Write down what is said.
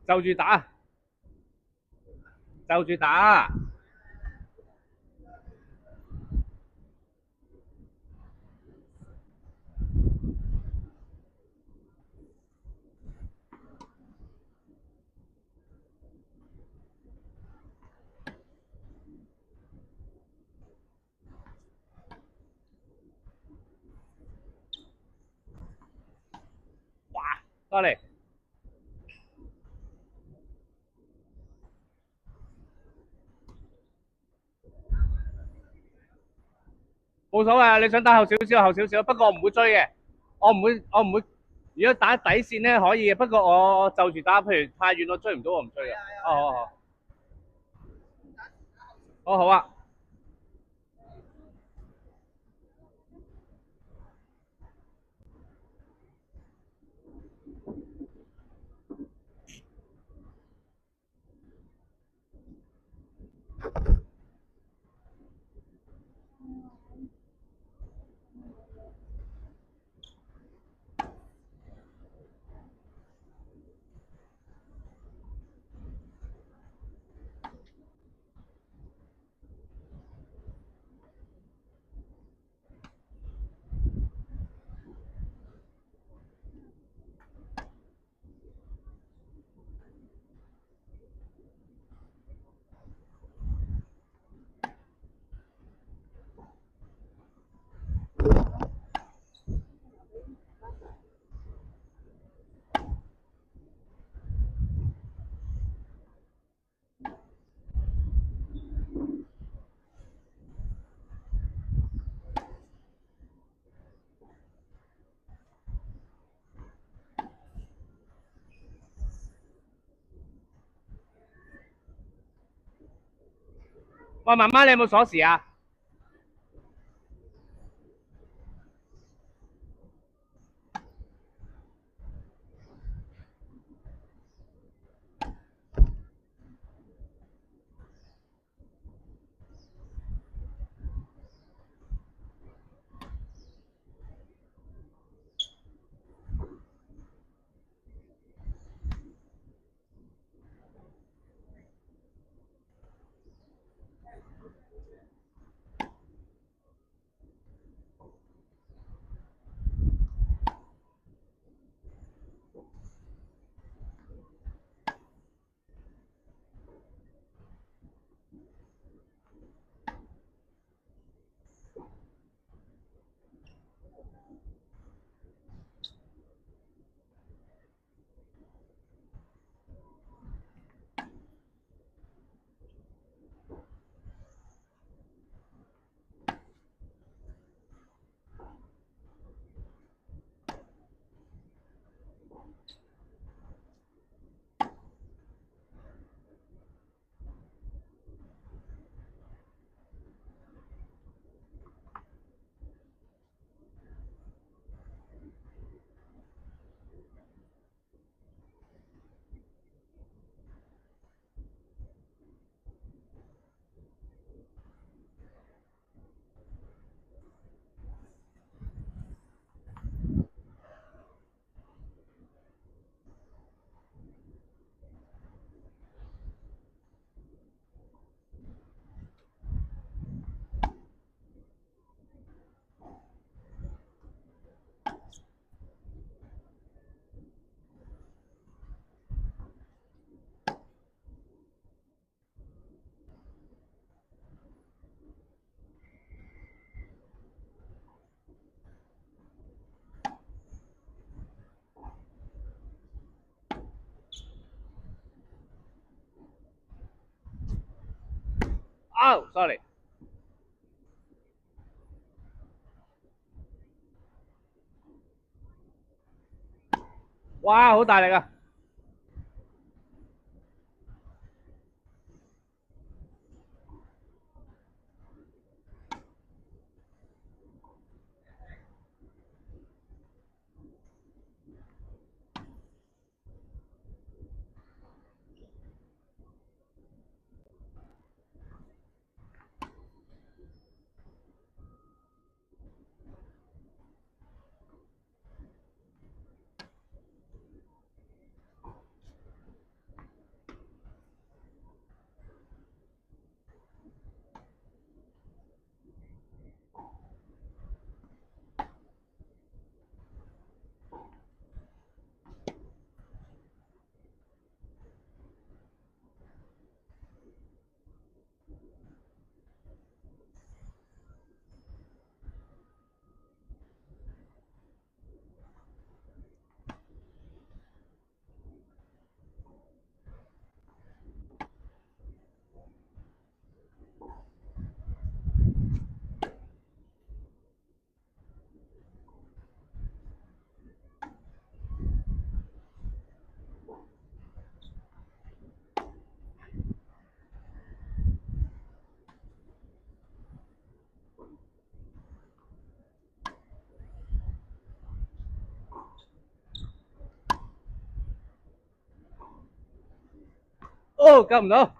就住打，就住打。哇，多嚟，冇所謂啊！你想打後少少，後少少，不過我唔會追嘅，我唔會。如果打底線咧可以嘅，不過我就住打，譬如太遠我追唔到，我唔追嘅。哦，好好好，好啊。喂，媽媽，你有冇鎖匙啊？哦，sorry。哇，好大力啊！到，救唔到。